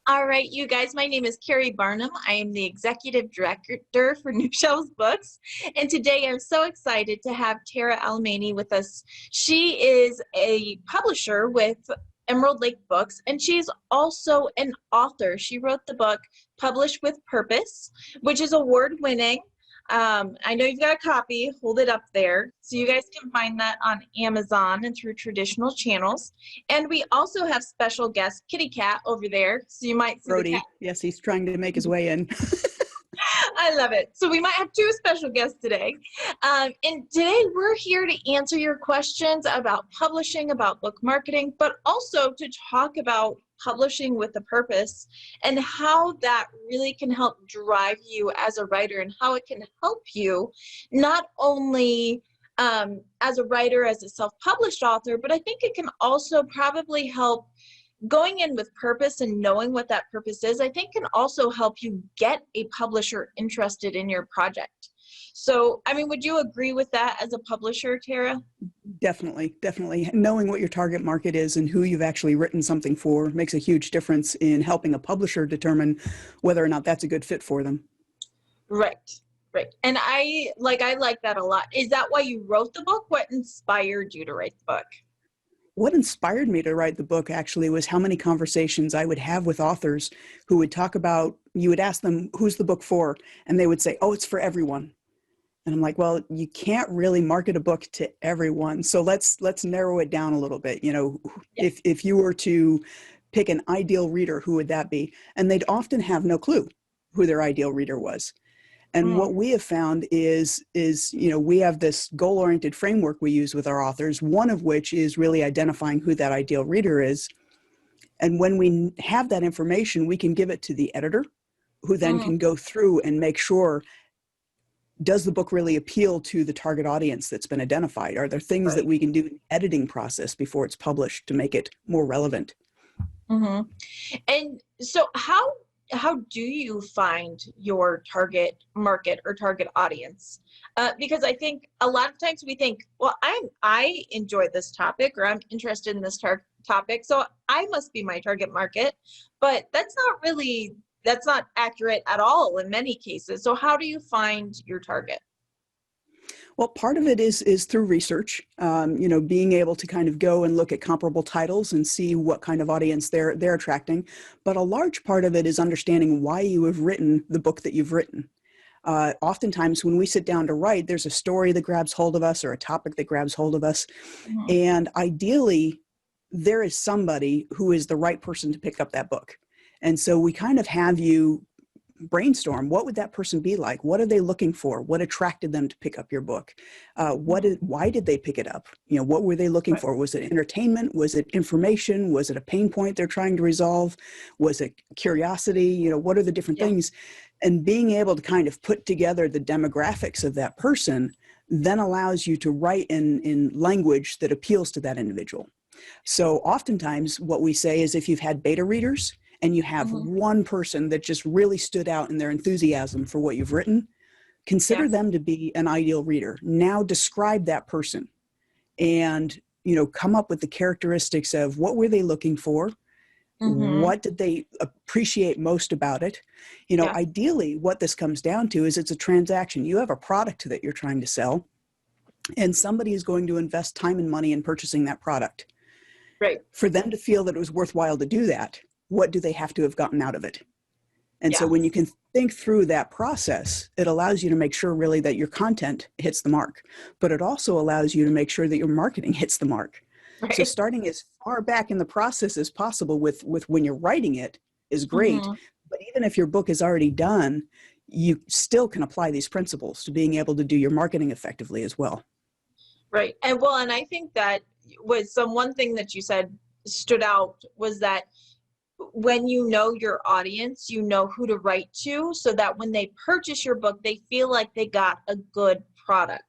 All right, you guys, my name is Keri Barnum. I am the Executive Director for New Shelves Books. And today I'm so excited to have Tara Alemany with us. She is a publisher with Emerald Lake Books, and she's also an author. She wrote the book Published with Purpose, which is award-winning. I know you've got a copy. Hold it up there. So you guys can find that on Amazon and through traditional channels. And we also have special guest Kitty Cat over there. So you might see Brody. the cat. Yes, he's trying to make his way in. I love it. So we might have two special guests today. And today we're here to answer your questions about publishing, about book marketing, but also to talk about publishing with a purpose and how that really can help drive you as a writer and how it can help you not only as a writer, as a self-published author, but I think it can also probably help going in with purpose and knowing what that purpose is, I think can also help you get a publisher interested in your project. So, I mean, would you agree with that as a publisher, Tara? Definitely, definitely. Knowing what your target market is and who you've actually written something for makes a huge difference in helping a publisher determine whether or not that's a good fit for them. Right, right. And I like that a lot. Is that why you wrote the book? What inspired you to write the book? What inspired me to write the book actually was how many conversations I would have with authors who would talk about, you would ask them, who's the book for? And they would say, oh, it's for everyone. And I'm like, well, you can't really market a book to everyone. So let's narrow it down a little bit. You know, Yeah. if you were to pick an ideal reader, who would that be? And they'd often have no clue who their ideal reader was. And what we have found is, you know, we have this goal-oriented framework we use with our authors, one of which is really identifying who that ideal reader is. And when we have that information, we can give it to the editor, who then can go through and make sure, does the book really appeal to the target audience that's been identified? Are there things that we can do in the editing process before it's published to make it more relevant? And so how do you find your target market or target audience? Because I think a lot of times we think, well, I enjoy this topic, or I'm interested in this topic, so I must be my target market. But that's not accurate at all in many cases. So how do you find your target? Well, part of it is through research, you know, being able to kind of go and look at comparable titles and see what kind of audience they're attracting. But a large part of it is understanding why you have written the book that you've written. Oftentimes when we sit down to write, there's a story that grabs hold of us or a topic that grabs hold of us. And ideally, there is somebody who is the right person to pick up that book. And so we kind of have you brainstorm, what would that person be like? What are they looking for? What attracted them to pick up your book? Why did they pick it up? You know, what were they looking for? Was it entertainment? Was it information? Was it a pain point they're trying to resolve? Was it curiosity? You know, what are the different things? And being able to kind of put together the demographics of that person then allows you to write in language that appeals to that individual. So oftentimes what we say is, if you've had beta readers and you have one person that just really stood out in their enthusiasm for what you've written, consider them to be an ideal reader. Now describe that person and, you know, come up with the characteristics of what were they looking for? What did they appreciate most about it? You know, ideally what this comes down to is it's a transaction. You have a product that you're trying to sell, and somebody is going to invest time and money in purchasing that product. Right. For them to feel that it was worthwhile to do that, what do they have to have gotten out of it? And so when you can think through that process, it allows you to make sure really that your content hits the mark, but it also allows you to make sure that your marketing hits the mark. Right. So starting as far back in the process as possible with when you're writing it is great, but even if your book is already done, you still can apply these principles to being able to do your marketing effectively as well. Right. And I think that was one thing that you said stood out was that when you know your audience, you know who to write to, so that when they purchase your book, they feel like they got a good product.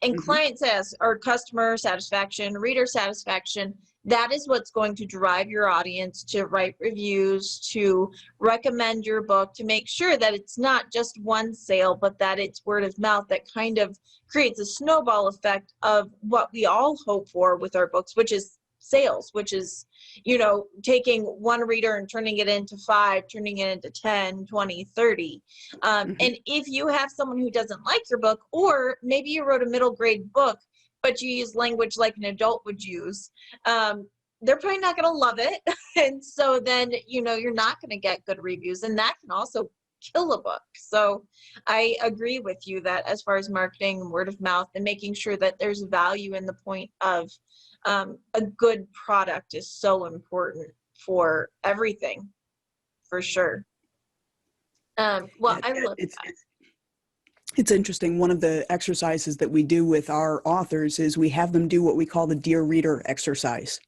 And client or customer satisfaction, reader satisfaction, that is what's going to drive your audience to write reviews, to recommend your book, to make sure that it's not just one sale, but that it's word of mouth that kind of creates a snowball effect of what we all hope for with our books, which is sales, which is, taking one reader and turning it into 5, turning it into 10, 20, 30. And if you have someone who doesn't like your book, or maybe you wrote a middle grade book, but you use language like an adult would use, they're probably not going to love it. And so then, you're not going to get good reviews, and that can also kill a book. So I agree with you that as far as marketing, word of mouth, and making sure that there's value in the point of a good product is so important for everything, for sure. I love that. It's interesting. One of the exercises that we do with our authors is we have them do what we call the Dear Reader exercise.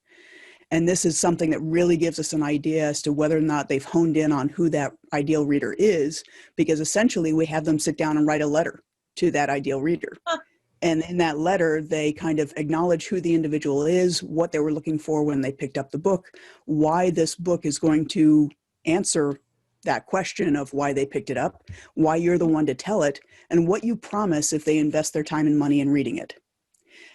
And this is something that really gives us an idea as to whether or not they've honed in on who that ideal reader is, because essentially we have them sit down and write a letter to that ideal reader. And in that letter, they kind of acknowledge who the individual is, what they were looking for when they picked up the book, why this book is going to answer that question of why they picked it up, why you're the one to tell it, and what you promise if they invest their time and money in reading it.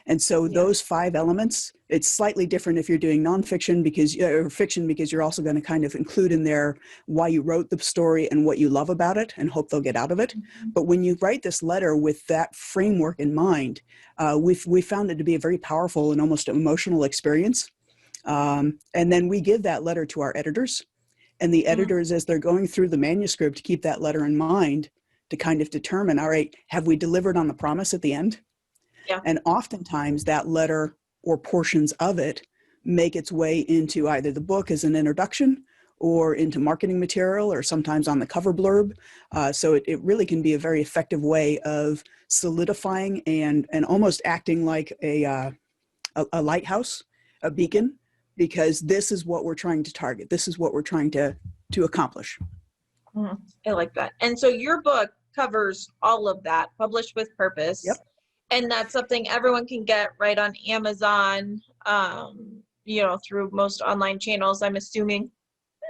And so those 5 elements, it's slightly different if you're doing nonfiction or fiction, because you're also going to kind of include in there why you wrote the story and what you love about it and hope they'll get out of it. But when you write this letter with that framework in mind, we found it to be a very powerful and almost emotional experience. And then we give that letter to our editors, and the editors, as they're going through the manuscript, keep that letter in mind to kind of determine, all right, have we delivered on the promise at the end? Yeah. And oftentimes that letter or portions of it make its way into either the book as an introduction or into marketing material, or sometimes on the cover blurb. So it really can be a very effective way of solidifying and almost acting like a lighthouse, a beacon, because this is what we're trying to target. This is what we're trying to accomplish. I like that. And so your book covers all of that, published with purpose. Yep. And that's something everyone can get right on Amazon, through most online channels, I'm assuming.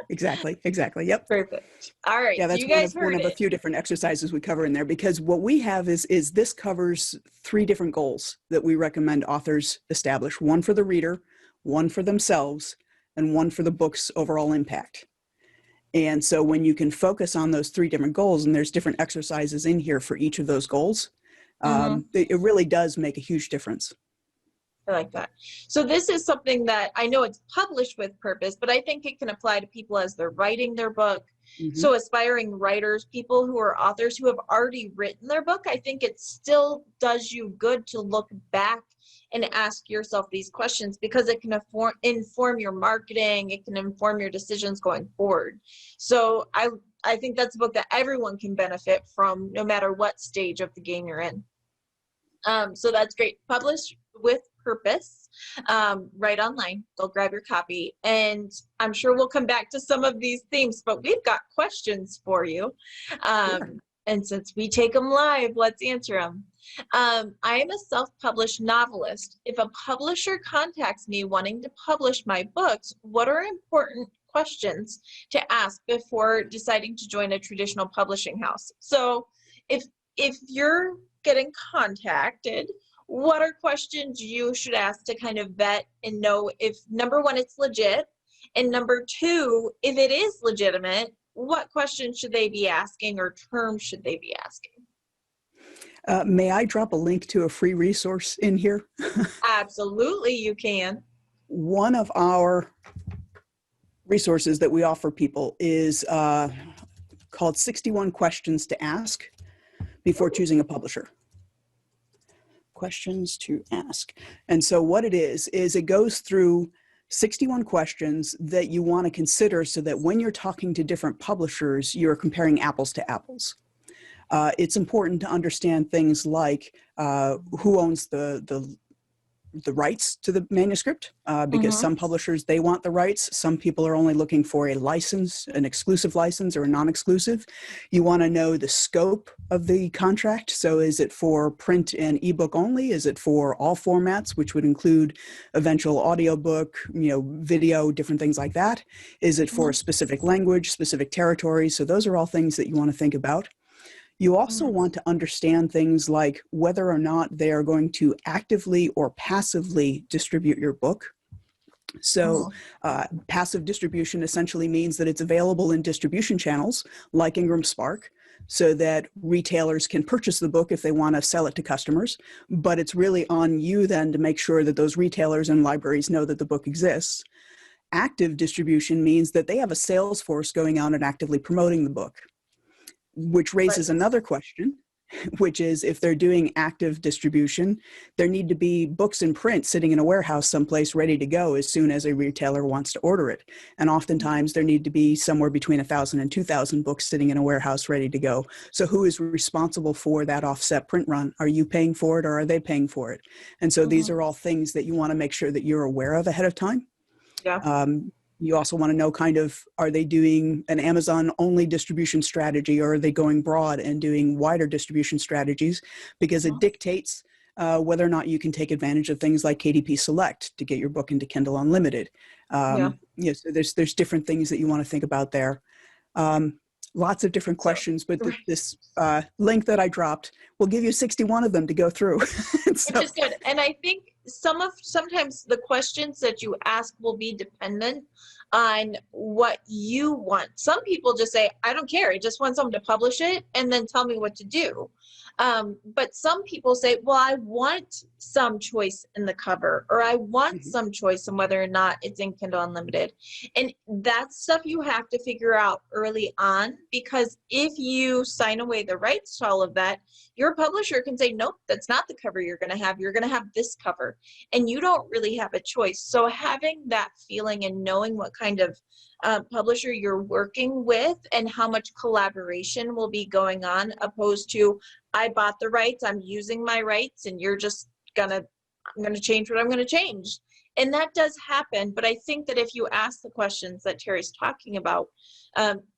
Exactly. Yep. Perfect. All right. Yeah, that's so you guys one of a few different exercises we cover in there, because what we have is this covers 3 different goals that we recommend authors establish: one for the reader, one for themselves, and one for the book's overall impact. And so when you can focus on those 3 different goals, and there's different exercises in here for each of those goals, it really does make a huge difference. I like that. So this is something that I know it's published with purpose, but I think it can apply to people as they're writing their book. So aspiring writers, people who are authors who have already written their book, I think it still does you good to look back and ask yourself these questions, because it can inform your marketing. It can inform your decisions going forward. So I think that's a book that everyone can benefit from, no matter what stage of the game you're in. So that's great. Published with purpose, right online. Go grab your copy. And I'm sure we'll come back to some of these themes, but we've got questions for you. And since we take them live, let's answer them. I am a self-published novelist. If a publisher contacts me wanting to publish my books, what are important questions to ask before deciding to join a traditional publishing house? So if you're getting contacted, what are questions you should ask to kind of vet and know if, number one, it's legit, and number two, if it is legitimate, what questions should they be asking, or terms should they be asking? May I drop a link to a free resource in here? Absolutely, you can. One of our resources that we offer people is called 61 Questions to Ask Before Choosing a Publisher. Questions to ask. And so what it is it goes through 61 questions that you want to consider, so that when you're talking to different publishers, you're comparing apples to apples. It's important to understand things like who owns the rights to the manuscript, because some publishers, they want the rights. Some people are only looking for a license, an exclusive license or a non-exclusive. You want to know the scope of the contract. So is it for print and ebook only? Is it for all formats, which would include eventual audiobook, video, different things like that? Is it for a specific language, specific territory? So those are all things that you want to think about. You also want to understand things like whether or not they are going to actively or passively distribute your book. So Mhm. passive distribution essentially means that it's available in distribution channels like Ingram Spark, so that retailers can purchase the book if they want to sell it to customers. But it's really on you then to make sure that those retailers and libraries know that the book exists. Active distribution means that they have a sales force going out and actively promoting the book, which raises Right. another question, which is if they're doing active distribution, there need to be books in print sitting in a warehouse someplace ready to go as soon as a retailer wants to order it. And oftentimes there need to be somewhere between 1,000 and 2,000 books sitting in a warehouse ready to go. So who is responsible for that offset print run? Are you paying for it or are they paying for it? And so these Mhm. are all things that you want to make sure that you're aware of ahead of time. Yeah. You also want to know kind of, are they doing an Amazon only distribution strategy, or are they going broad and doing wider distribution strategies? Because it Mhm. dictates whether or not you can take advantage of things like KDP Select to get your book into Kindle Unlimited. Yeah. So there's different things that you want to think about there. Um, Lots of different So, questions, but this link that I dropped will give you 61 of them to go through. which So is good. And I think sometimes the questions that you ask will be dependent on what you want. Some people just say, I don't care. I just want someone to publish it and then tell me what to do. But some people say, well, I want some choice in the cover, or I want mhm. some choice in whether or not it's in Kindle Unlimited. And that's stuff you have to figure out early on, because if you sign away the rights to all of that, your publisher can say, nope, that's not the cover you're going to have. You're going to have this cover. And you don't really have a choice. So having that feeling and knowing what kind of publisher you're working with and how much collaboration will be going on, opposed to, I bought the rights, I'm using my rights, and you're just I'm going to change what I'm going to change. And that does happen. But I think that if you ask the questions that Terry's talking about,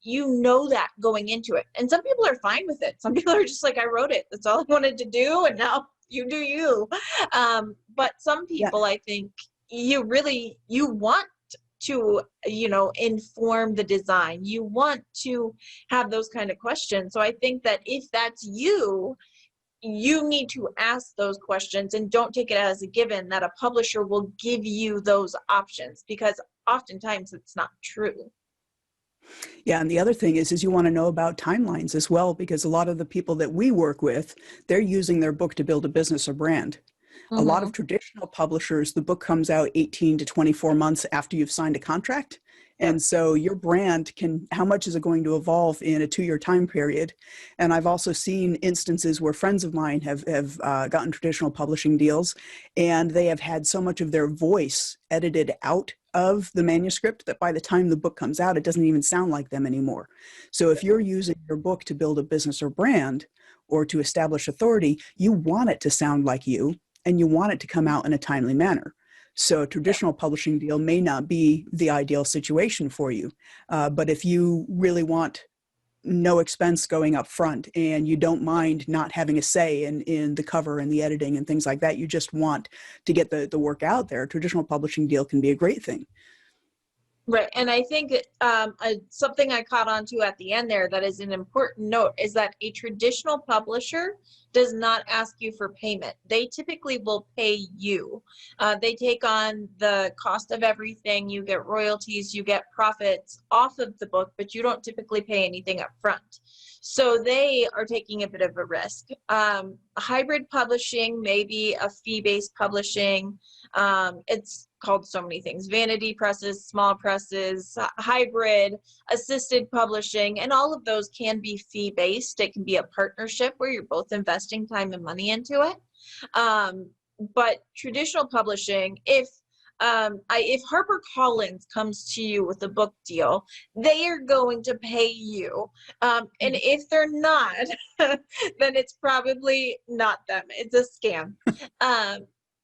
you know that going into it. And some people are fine with it. Some people are just like, I wrote it. That's all I wanted to do. And now you do you. But some Yeah. people, I think you want to, inform the design. You want to have those kind of questions. So I think that if that's you, you need to ask those questions and don't take it as a given that a publisher will give you those options, because oftentimes it's not true. Yeah, and the other thing is you want to know about timelines as well, because a lot of the people that we work with, they're using their book to build a business or brand. A lot Mm-hmm. of traditional publishers, the book comes out 18 to 24 months after you've signed a contract. Yep. And so your brand how much is it going to evolve in a 2-year time period? And I've also seen instances where friends of mine have gotten traditional publishing deals, and they have had so much of their voice edited out of the manuscript that by the time the book comes out, it doesn't even sound like them anymore. So if you're using your book to build a business or brand or to establish authority, you want it to sound like you, and you want it to come out in a timely manner. So a Yep. traditional publishing deal may not be the ideal situation for you. But if you really want no expense going up front and you don't mind not having a say in the cover and the editing and things like that, you just want to get the work out there, a traditional publishing deal can be a great thing. Right. And I think something I caught on to at the end there that is an important note is that a traditional publisher does not ask you for payment. They typically will pay you. They take on the cost of everything. You get royalties, you get profits off of the book, but you don't typically pay anything up front. So they are taking a bit of a risk. Hybrid publishing, maybe a fee-based publishing. It's called so many things: vanity presses, small presses, hybrid, assisted publishing, and all of those can be fee-based. It can be a partnership where you're both investing time and money into it. But traditional publishing, if HarperCollins comes to you with a book deal, they are going to pay you. And if they're not, then it's probably not them. It's a scam.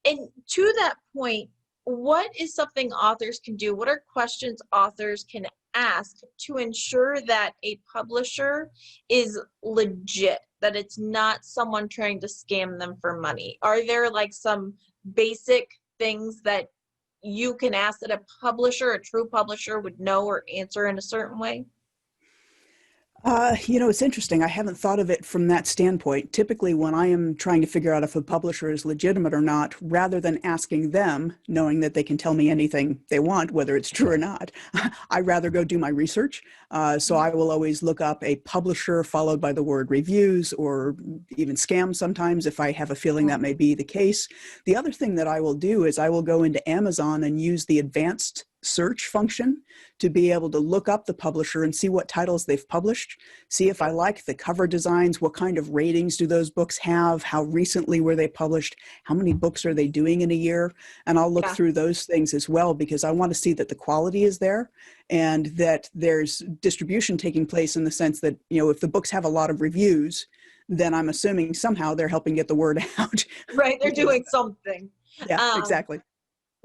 And to that point, what is something authors can do? What are questions authors can ask to ensure that a publisher is legit, that it's not someone trying to scam them for money? Are there like some basic things that you can ask that a true publisher would know or answer in a certain way? It's interesting. I haven't thought of it from that standpoint. Typically, when I am trying to figure out if a publisher is legitimate or not, rather than asking them, knowing that they can tell me anything they want, whether it's true or not, I rather go do my research. So I will always look up a publisher followed by the word reviews or even scam sometimes if I have a feeling that may be the case. The other thing that I will do is I will go into Amazon and use the advanced search function to be able to look up the publisher and see what titles they've published, see if I like the cover designs, what kind of ratings do those books have, how recently were they published, how many books are they doing in a year, and I'll look Yeah. through those things as well because I want to see that the quality is there and that there's distribution taking place in the sense that, if the books have a lot of reviews, then I'm assuming somehow they're helping get the word out. Right, they're Because, doing something. yeah, Um, exactly.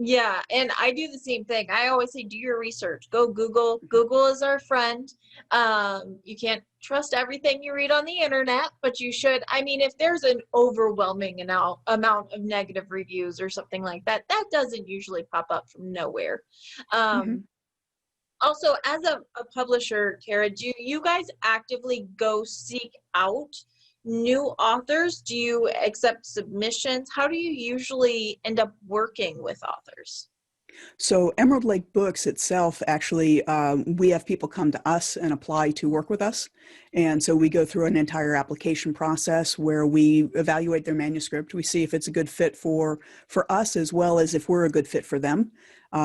Yeah, and I do the same thing. I always say, do your research. Go Google. Google is our friend. You can't trust everything you read on the internet, but you should. I mean, if there's an overwhelming amount of negative reviews or something like that, that doesn't usually pop up from nowhere. Mhm. Um, Also, as a publisher, Kara, do you guys actively go seek out new authors? Do you accept submissions? How do you usually end up working with authors? So Emerald Lake Books itself, actually, we have people come to us and apply to work with us. And so we go through an entire application process where we evaluate their manuscript. We see if it's a good fit for us as well as if we're a good fit for them,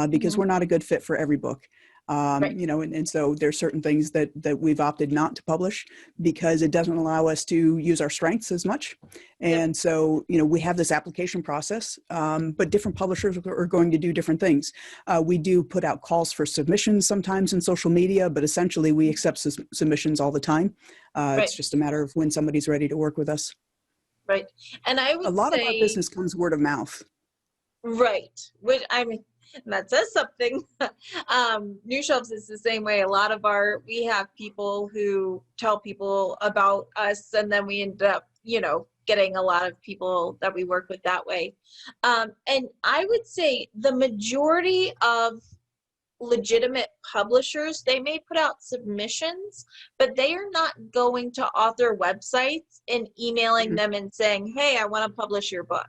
because Mhm. we're not a good fit for every book. Right. And so there's certain things that we've opted not to publish because it doesn't allow us to use our strengths as much. Yep. And so, we have this application process, but different publishers are going to do different things. We do put out calls for submissions sometimes in social media, but essentially we accept submissions all the time. It's Right. just a matter of when somebody's ready to work with us. Right. And I A would lot of our say, business comes word of mouth. right, which I mean, that says something. New Shelves is the same way. A lot of we have people who tell people about us, and then we end up, getting a lot of people that we work with that way. And I would say the majority of legitimate publishers, they may put out submissions, but they are not going to author websites and emailing Mhm. them and saying, hey, I want to publish your book.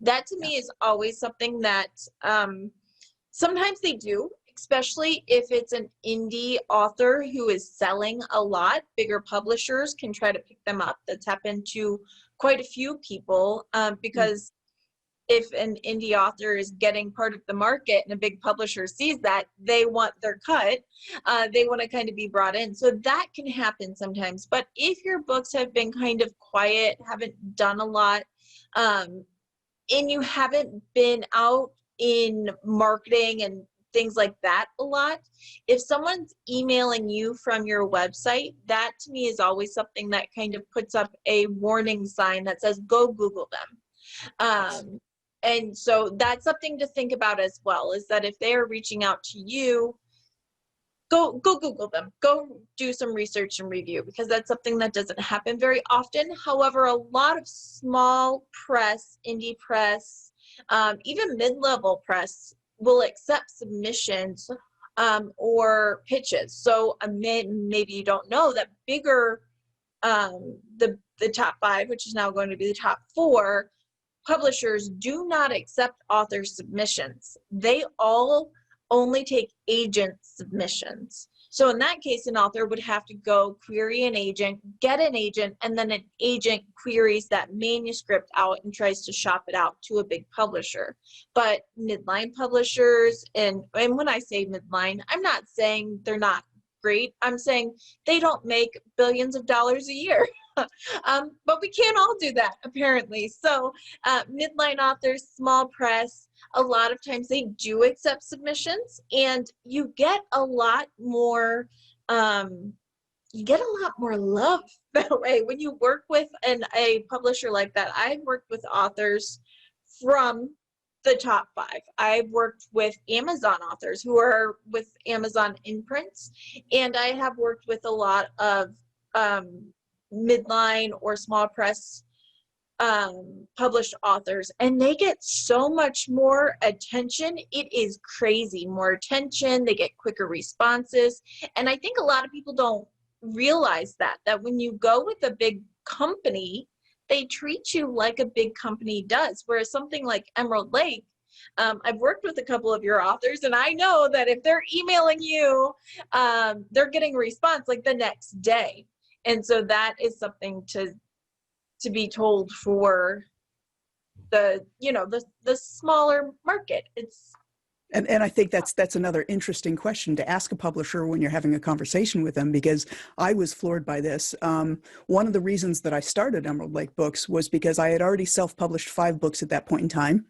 That to Yeah. me is always something that sometimes they do, especially if it's an indie author who is selling a lot. Bigger publishers can try to pick them up. That's happened to quite a few people, Mm. because if an indie author is getting part of the market and a big publisher sees that, they want their cut. They want to kind of be brought in. So that can happen sometimes. But if your books have been kind of quiet, haven't done a lot, um, and you haven't been out in marketing and things like that a lot, if someone's emailing you from your website, that to me is always something that kind of puts up a warning sign that says, go Google them. Yes. And so that's something to think about as well, is that if they are reaching out to you, go Google them, go do some research and review, because that's something that doesn't happen very often. However, a lot of small press, indie press, even mid-level press will accept submissions, or pitches. So maybe you don't know that bigger, the top 5, which is now going to be the top 4, publishers do not accept author submissions. They all only take agent submissions. So in that case, an author would have to go query an agent, get an agent, and then an agent queries that manuscript out and tries to shop it out to a big publisher. But midline publishers, and when I say midline, I'm not saying they're not great. I'm saying they don't make billions of dollars a year. But we can't all do that, apparently. So midline authors, small press, a lot of times they do accept submissions, and you get a lot more, love that way when you work with a publisher like that. I've worked with authors from the top 5. I've worked with Amazon authors who are with Amazon imprints, and I have worked with a lot of midline or small press published authors, and they get so much more attention. It is crazy. More attention, they get quicker responses, and I think a lot of people don't realize that when you go with a big company, they treat you like a big company does. Whereas something like Emerald Lake, I've worked with a couple of your authors, and I know that if they're emailing you, they're getting a response like the next day. And so that is something to be told for the, you know, the smaller market. And I think that's another interesting question to ask a publisher when you're having a conversation with them, because I was floored by this. One of the reasons that I started Emerald Lake Books was because I had already self-published 5 books at that point in time.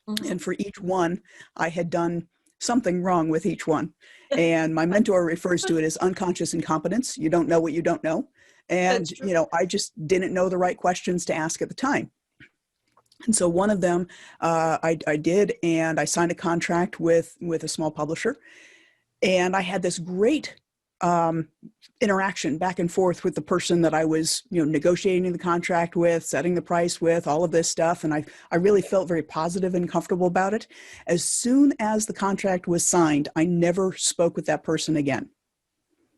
Mhm. And for each one, I had done something wrong with each one. And my mentor refers to it as unconscious incompetence. You don't know what you don't know. And, you know, I just didn't know the right questions to ask at the time. And so one of them I did, and I signed a contract with a small publisher. And I had this great interaction back and forth with the person that I was, you know, negotiating the contract with, setting the price with, all of this stuff. And I really felt very positive and comfortable about it. As soon as the contract was signed, I never spoke with that person again.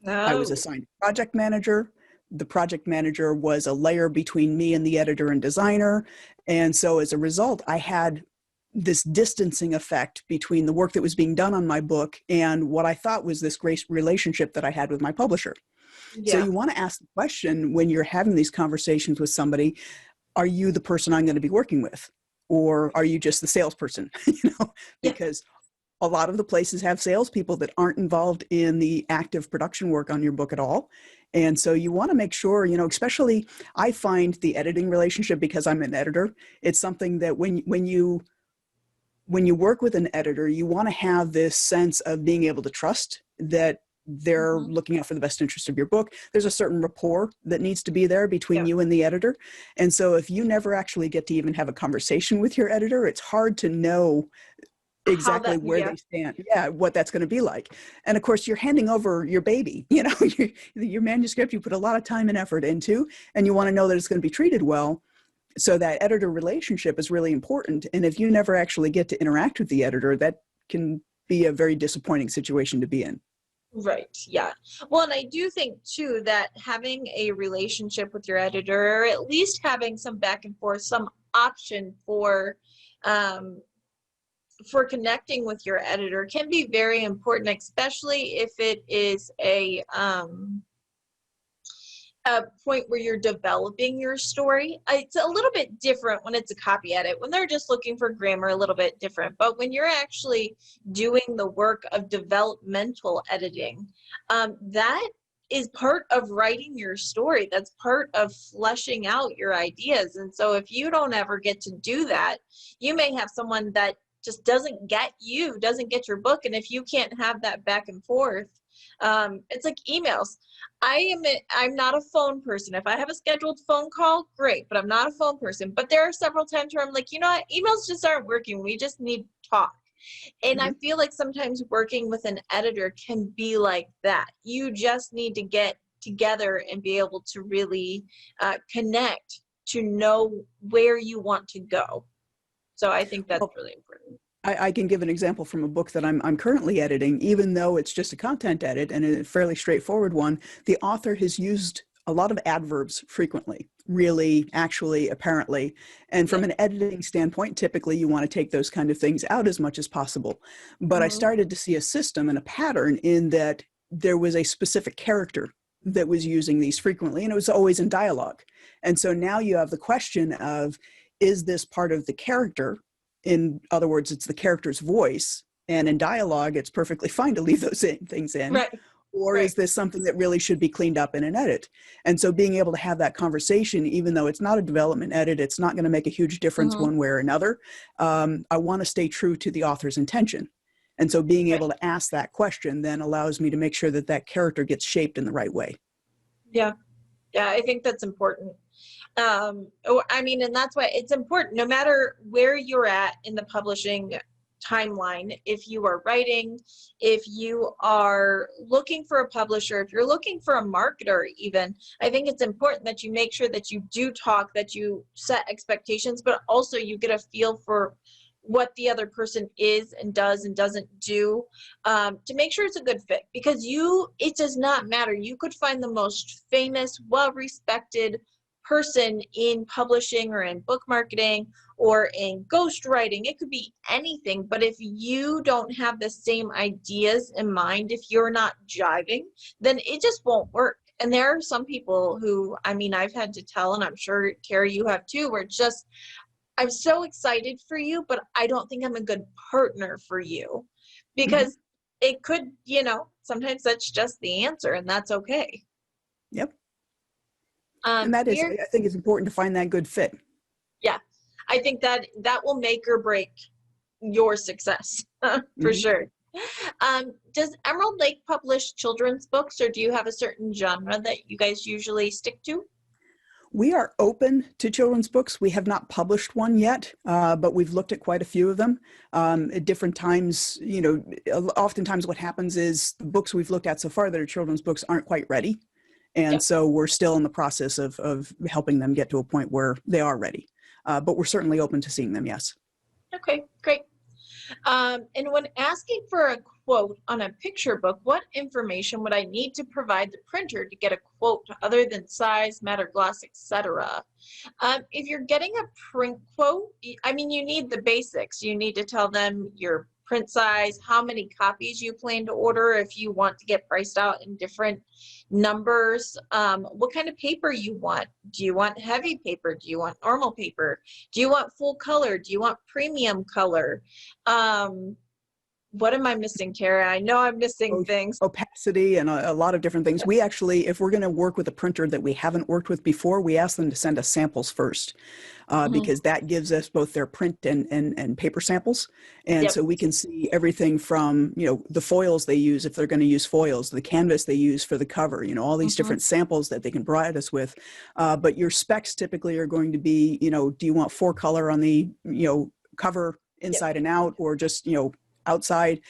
I was assigned a project manager. The project manager was a layer between me and the editor and designer. And so as a result, I had this distancing effect between the work that was being done on my book and what I thought was this great relationship that I had with my publisher. Yeah. So you want to ask the question when you're having these conversations with somebody, are you the person I'm going to be working with? Or are you just the salesperson? You know, because a lot of the places have salespeople that aren't involved in the active production work on your book at all. And so you want to make sure, you know, especially I find the editing relationship, because I'm an editor, it's something that when you work with an editor, you want to have this sense of being able to trust that they're looking out for the best interest of your book. There's a certain rapport that needs to be there between you and the editor. And so if you never actually get to even have a conversation with your editor, it's hard to know exactly where they stand, what that's going to be like. And of course, you're handing over your baby, you know, your manuscript you put a lot of time and effort into, and you want to know that it's going to be treated well. So that editor relationship is really important. And if you never actually get to interact with the editor, that can be a very disappointing situation to be in. Right. Yeah. Well, and I do think too that having a relationship with your editor, or at least having some back and forth, some option for connecting with your editor can be very important, especially if it is a point where you're developing your story. It's a little bit different when it's a copy edit, when they're just looking for grammar, a little bit different. But when you're actually doing the work of developmental editing, that is part of writing your story. That's part of fleshing out your ideas. And so if you don't ever get to do that, you may have someone that just doesn't get you, doesn't get your book. And if you can't have that back and forth, it's like emails. I'm not a phone person. If I have a scheduled phone call, great, but I'm not a phone person. But there are several times where I'm like, you know what, emails just aren't working. We just need to talk. And I feel like sometimes working with an editor can be like that. You just need to get together and be able to really connect, to know where you want to go. So I think that's really important. I can give an example from a book that I'm currently editing. Even though it's just a content edit and a fairly straightforward one, the author has used a lot of adverbs frequently, really, actually, apparently. And from an editing standpoint, typically you want to take those kind of things out as much as possible. But I started to see a system and a pattern in that there was a specific character that was using these frequently, and it was always in dialogue. And so now you have the question of, is this part of the character? In other words, it's the character's voice, and in dialogue, it's perfectly fine to leave those things in. Right. Or is this something that really should be cleaned up in an edit? And so being able to have that conversation, even though it's not a development edit, it's not going to make a huge difference one way or another. I want to stay true to the author's intention. And so being able to ask that question then allows me to make sure that that character gets shaped in the right way. Yeah. Yeah, I think that's important. I mean, and that's why it's important, no matter where you're at in the publishing timeline, if you are writing, if you are looking for a publisher, if you're looking for a marketer even, I think it's important that you make sure that you do talk, that you set expectations, but also you get a feel for what the other person is and does and doesn't do, to make sure it's a good fit. Because it does not matter. You could find the most famous, well-respected person in publishing or in book marketing or in ghostwriting. It could be anything. But if you don't have the same ideas in mind, if you're not jiving, then it just won't work. And there are some people who, I mean, I've had to tell, and I'm sure, Keri, you have too, where it's just, I'm so excited for you, but I don't think I'm a good partner for you. Because it could, sometimes that's just the answer, and that's okay. Yep. And that is, I think it's important to find that good fit. Yeah. I think that will make or break your success for sure. Does Emerald Lake publish children's books, or do you have a certain genre that you guys usually stick to? We are open to children's books. We have not published one yet, but we've looked at quite a few of them. At different times, oftentimes what happens is the books we've looked at so far that are children's books aren't quite ready. And so we're still in the process of helping them get to a point where they are ready. But we're certainly open to seeing them, yes. Okay, great. And when asking for a quote on a picture book, what information would I need to provide the printer to get a quote other than size, matter, gloss, etc.? If you're getting a print quote, I mean, you need the basics. You need to tell them your print size, how many copies you plan to order if you want to get priced out in different numbers, what kind of paper you want. Do you want heavy paper? Do you want normal paper? Do you want full color? Do you want premium color? What am I missing, Keri? I know I'm missing things. Opacity and a lot of different things. We actually, if we're going to work with a printer that we haven't worked with before, we ask them to send us samples first, because that gives us both their print and paper samples. And so we can see everything from, the foils they use, if they're going to use foils, the canvas they use for the cover, all these different samples that they can provide us with. But your specs typically are going to be, do you want 4-color on the, cover inside and out, or just, outside?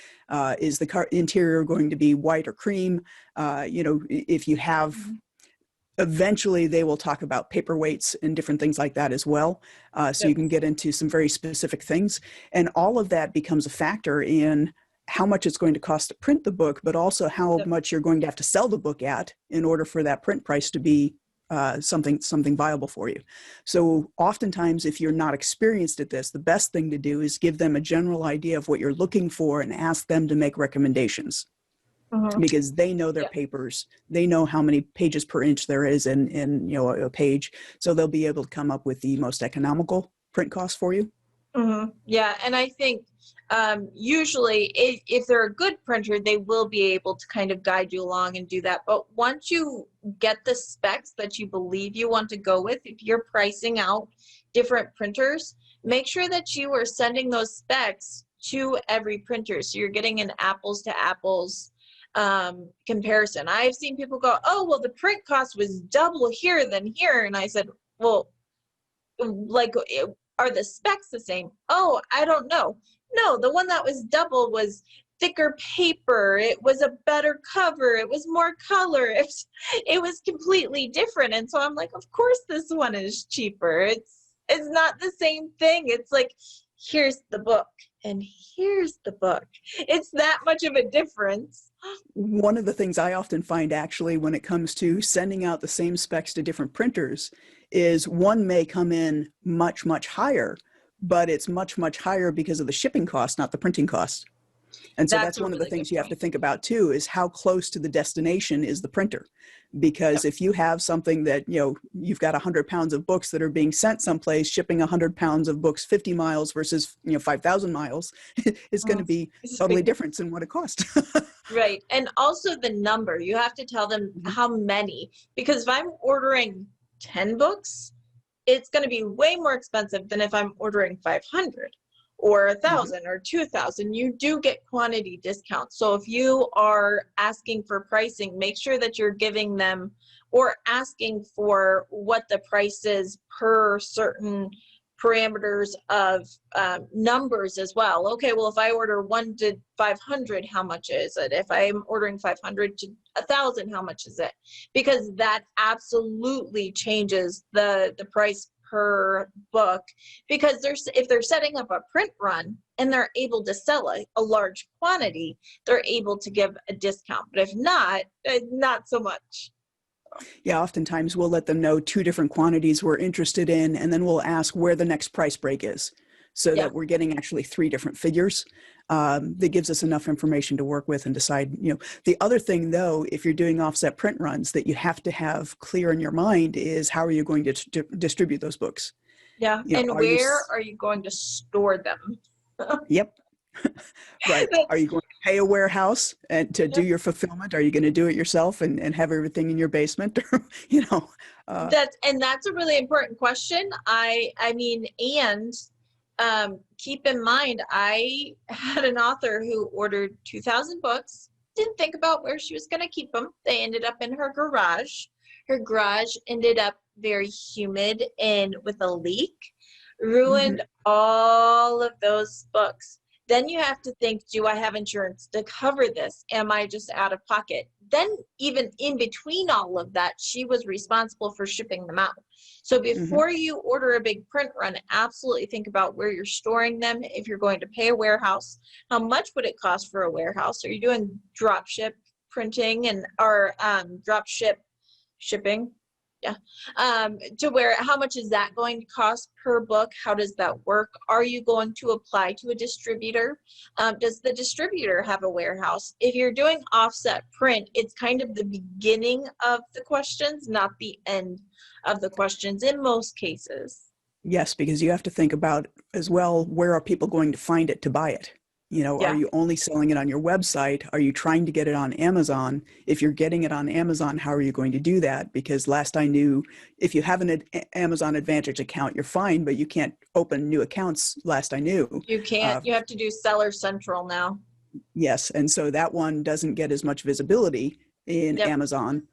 Is the interior going to be white or cream? If you have, eventually they will talk about paperweights and different things like that as well. So you can get into some very specific things. And all of that becomes a factor in how much it's going to cost to print the book, but also how much you're going to have to sell the book at in order for that print price to be something viable for you. So oftentimes, if you're not experienced at this, the best thing to do is give them a general idea of what you're looking for and ask them to make recommendations, because they know their papers. They know how many pages per inch there is in a page. So they'll be able to come up with the most economical print cost for you. Yeah, and I think usually if they're a good printer, they will be able to kind of guide you along and do that. But once you get the specs that you believe you want to go with, if you're pricing out different printers, make sure that you are sending those specs to every printer, so you're getting an apples to apples comparison. I've seen people go, oh, well, the print cost was double here than here. And I said, well, are the specs the same? Oh, I don't know. No, the one that was double was thicker paper. It was a better cover. It was more color. It was completely different. And so I'm like, of course this one is cheaper. It's not the same thing. It's like, here's the book and here's the book. It's that much of a difference. One of the things I often find, actually, when it comes to sending out the same specs to different printers, is one may come in much, much higher, but it's much, much higher because of the shipping cost, not the printing cost. And so that's one of the things you have to think about too, is how close to the destination is the printer? Because if you have something that, you've got 100 pounds of books that are being sent someplace, shipping 100 pounds of books 50 miles versus, 5,000 miles, is going to be totally different in what it costs. Right. And also the number, you have to tell them how many, because if I'm ordering 10 books, it's going to be way more expensive than if I'm ordering 500 or 1,000 or 2,000. You do get quantity discounts. So if you are asking for pricing, make sure that you're giving them or asking for what the price is per certain parameters of numbers as well. Okay, well, if I order 1 to 500, how much is it? If I'm ordering 500 to 1,000, how much is it? Because that absolutely changes the price per book, because if they're setting up a print run and they're able to sell a large quantity, they're able to give a discount. But if not, not so much. Yeah, oftentimes we'll let them know 2 different quantities we're interested in, and then we'll ask where the next price break is, so Yeah. that we're getting actually 3 different figures. That gives us enough information to work with and decide. The other thing, though, if you're doing offset print runs, that you have to have clear in your mind is, how are you going to distribute those books? Yeah. And where are you going to store them? Yep. Right. Are you going to pay a warehouse and to do your fulfillment? Are you going to do it yourself and have everything in your basement? That's a really important question. I mean, and keep in mind, I had an author who ordered 2,000 books, didn't think about where she was going to keep them. They ended up in her garage. Her garage ended up very humid and with a leak, ruined all of those books. Then you have to think, do I have insurance to cover this? Am I just out of pocket? Then even in between all of that, she was responsible for shipping them out. So before you order a big print run, absolutely think about where you're storing them. If you're going to pay a warehouse, how much would it cost for a warehouse? Are you doing drop ship printing or drop ship shipping? Yeah. To where, how much is that going to cost per book? How does that work? Are you going to apply to a distributor? Does the distributor have a warehouse? If you're doing offset print, it's kind of the beginning of the questions, not the end of the questions in most cases. Yes, because you have to think about as well, where are people going to find it to buy it? Are you only selling it on your website? Are you trying to get it on Amazon? If you're getting it on Amazon, how are you going to do that? Because last I knew, if you have an Amazon Advantage account, you're fine, but you can't open new accounts last I knew. You can't. You have to do Seller Central now. Yes, and so that one doesn't get as much visibility in Amazon.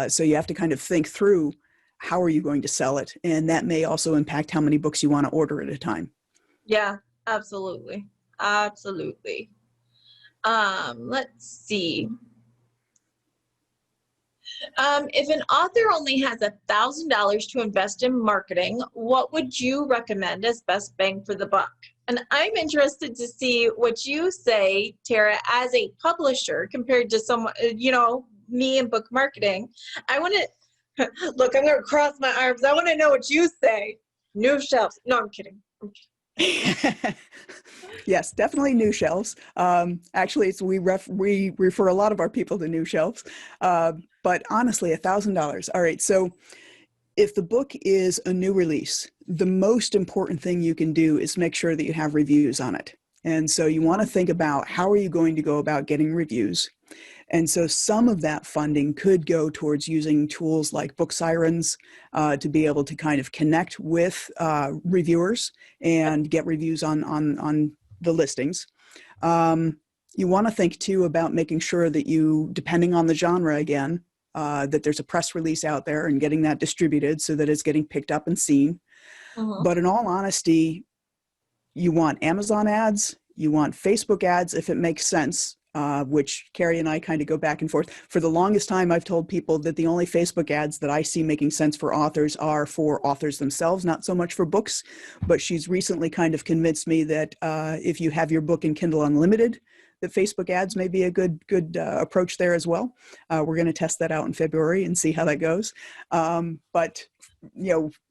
So you have to kind of think through, how are you going to sell it? And that may also impact how many books you want to order at a time. Yeah, absolutely. Absolutely. Let's see. If an author only has $1,000 to invest in marketing, what would you recommend as best bang for the buck? And I'm interested to see what you say, Tara, as a publisher compared to someone, me in book marketing. I want to, look, I'm going to cross my arms. I want to know what you say. New shelves. No, I'm kidding. Yes, definitely new shelves. Actually, we refer a lot of our people to new shelves. But honestly, $1,000. All right. So if the book is a new release, the most important thing you can do is make sure that you have reviews on it. And so you want to think about, how are you going to go about getting reviews? And so some of that funding could go towards using tools like Book Sirens to be able to kind of connect with reviewers and get reviews on the listings. You want to think too about making sure that you, depending on the genre again, that there's a press release out there and getting that distributed so that it's getting picked up and seen. But in all honesty, you want Amazon ads, you want Facebook ads if it makes sense, which Keri and I kind of go back and forth. For the longest time, I've told people that the only Facebook ads that I see making sense for authors are for authors themselves, not so much for books. But she's recently kind of convinced me that if you have your book in Kindle Unlimited, that Facebook ads may be a good approach there as well. We're going to test that out in February and see how that goes. But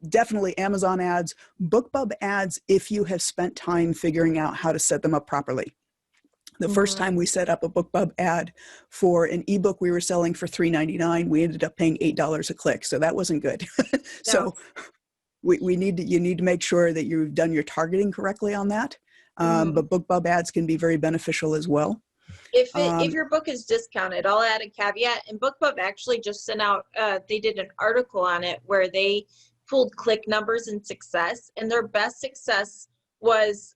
definitely Amazon ads, BookBub ads, if you have spent time figuring out how to set them up properly. The first time we set up a BookBub ad for an ebook we were selling for $3.99, we ended up paying $8 a click. So that wasn't good. So you need to make sure that you've done your targeting correctly on that. But BookBub ads can be very beneficial as well. If your book is discounted, I'll add a caveat. And BookBub actually just sent out, they did an article on it where they pulled click numbers and success, and their best success was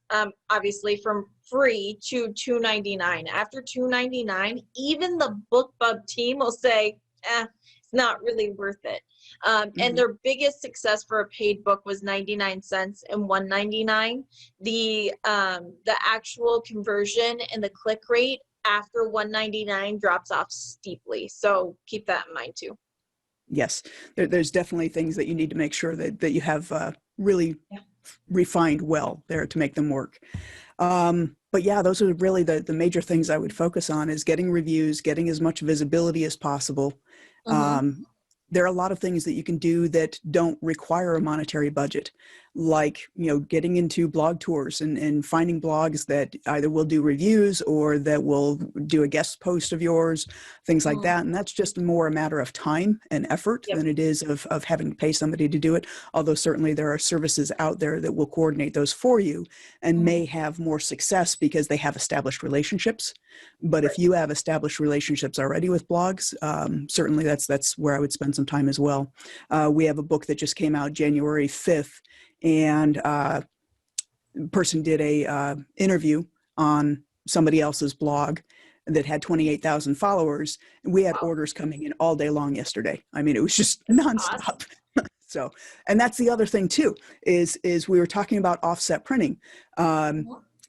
obviously from free to $2.99. After $2.99, even the BookBub team will say, it's not really worth it. And their biggest success for a paid book was 99 cents and $1.99. The actual conversion and the click rate after $1.99 drops off steeply. So keep that in mind too. Yes, there's definitely things that you need to make sure that you have really refined well there to make them work. But yeah, those are really the major things I would focus on, is getting reviews, getting as much visibility as possible. There are a lot of things that you can do that don't require a monetary budget, like, getting into blog tours and finding blogs that either will do reviews or that will do a guest post of yours, things like that. And that's just more a matter of time and effort than it is of having to pay somebody to do it. Although certainly there are services out there that will coordinate those for you and may have more success because they have established relationships. But if you have established relationships already with blogs, certainly that's where I would spend some time as well. We have a book that just came out January 5th, and a person did a interview on somebody else's blog that had 28,000 followers. And we had orders coming in all day long yesterday. I mean, it was just nonstop. Awesome. So, and that's the other thing too, is we were talking about offset printing.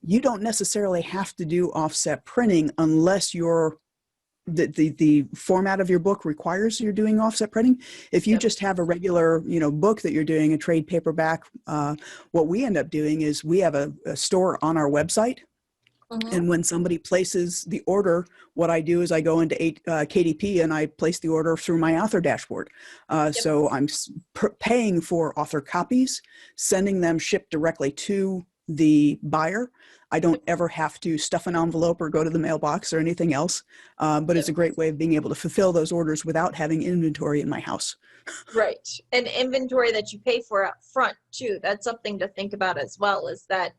You don't necessarily have to do offset printing unless the format of your book requires you're doing offset printing. If you just have a regular, book that you're doing, a trade paperback, what we end up doing is we have a store on our website. And when somebody places the order, what I do is I go into KDP and I place the order through my author dashboard. So I'm paying for author copies, sending them shipped directly to the buyer. I don't ever have to stuff an envelope or go to the mailbox or anything else, but it's a great way of being able to fulfill those orders without having inventory in my house. Right. And inventory that you pay for up front too. That's something to think about as well, is that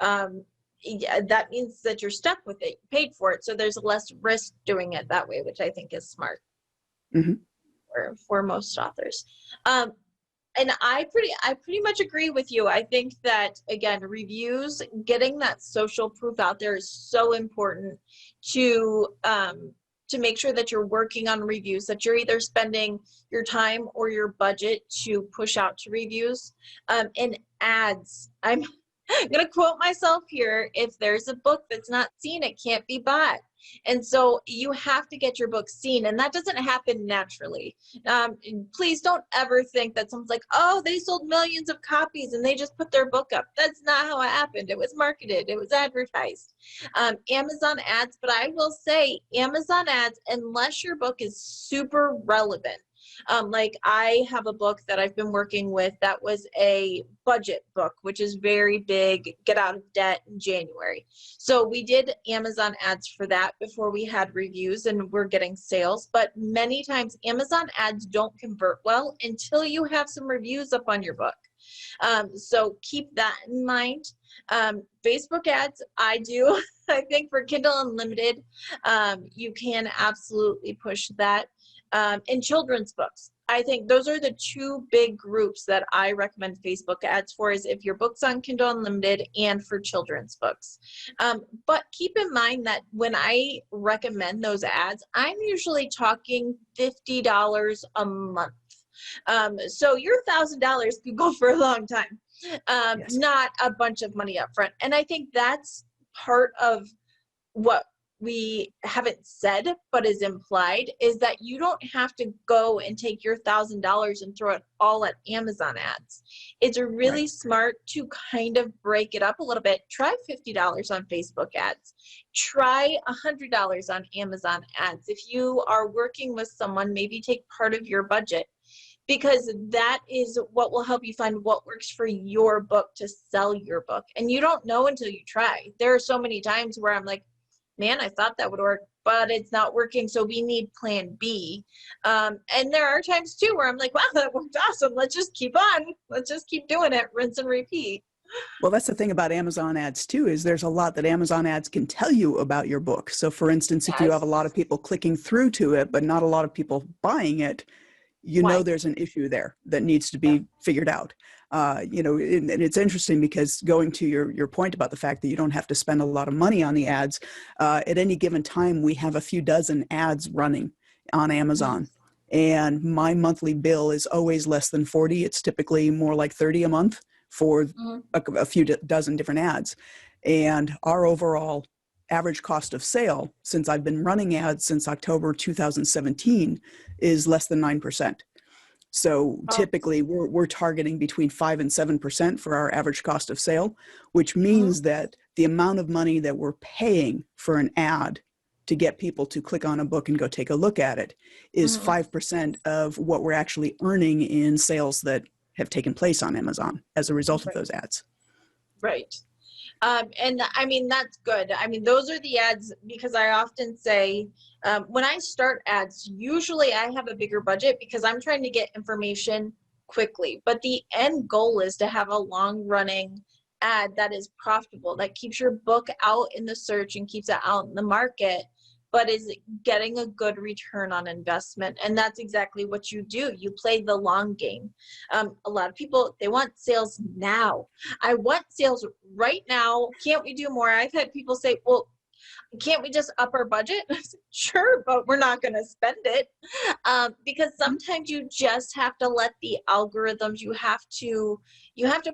that means that you're stuck with it, you paid for it. So there's less risk doing it that way, which I think is smart for most authors. And I pretty much agree with you. I think that, again, reviews, getting that social proof out there is so important to make sure that you're working on reviews, that you're either spending your time or your budget to push out to reviews. And ads, I'm going to quote myself here: if there's a book that's not seen, it can't be bought. And so you have to get your book seen, and that doesn't happen naturally. Please don't ever think that someone's like, oh, they sold millions of copies and they just put their book up. That's not how it happened. It was marketed. It was advertised. Amazon ads, but I will say Amazon ads, unless your book is super relevant. Like I have a book that I've been working with that was a budget book, which is very big, get out of debt in January. So we did Amazon ads for that before we had reviews and we're getting sales. But many times Amazon ads don't convert well until you have some reviews up on your book. So keep that in mind. Facebook ads, I do. I think for Kindle Unlimited, you can absolutely push that. And children's books. I think those are the two big groups that I recommend Facebook ads for, is if your book's on Kindle Unlimited and for children's books. But keep in mind that when I recommend those ads, I'm usually talking $50 a month. So your $1,000 could go for a long time, not a bunch of money up front. And I think that's part of what we haven't said but is implied, is that you don't have to go and take your $1,000 and throw it all at Amazon ads. It's really smart to kind of break it up a little bit. Try $50 on Facebook ads. Try $100 on Amazon ads. If you are working with someone, maybe take part of your budget, because that is what will help you find what works for your book to sell your book. And you don't know until you try. There are so many times where I'm like, man, I thought that would work, but it's not working. So we need plan B. And there are times too where I'm like, wow, that worked awesome. Let's just keep on. Let's just keep doing it. Rinse and repeat. Well, that's the thing about Amazon ads too, is there's a lot that Amazon ads can tell you about your book. So for instance, if you have a lot of people clicking through to it, but not a lot of people buying it, know there's an issue there that needs to be figured out. And it's interesting because, going to your point about the fact that you don't have to spend a lot of money on the ads, at any given time, we have a few dozen ads running on Amazon. And my monthly bill is always less than 40. It's typically more like 30 a month for a few dozen different ads. And our overall average cost of sale, since I've been running ads since October 2017, is less than 9%. So Oh, typically we're targeting between 5 and 7% for our average cost of sale, which mhm, means that the amount of money that we're paying for an ad to get people to click on a book and go take a look at it is mhm. 5% of what we're actually earning in sales that have taken place on Amazon as a result of Right. those ads. Right. And I mean, that's good. I mean, those are the ads because I often say when I start ads, usually I have a bigger budget because I'm trying to get information quickly. But the end goal is to have a long running ad that is profitable, that keeps your book out in the search and keeps it out in the market, but is getting a good return on investment. And that's exactly what you do. You play the long game. A lot of people, they want sales now. I want sales right now. Can't we do more? I've had people say, well, can't we just up our budget? Sure, but we're not going to spend it because sometimes you just have to let the algorithms. You have to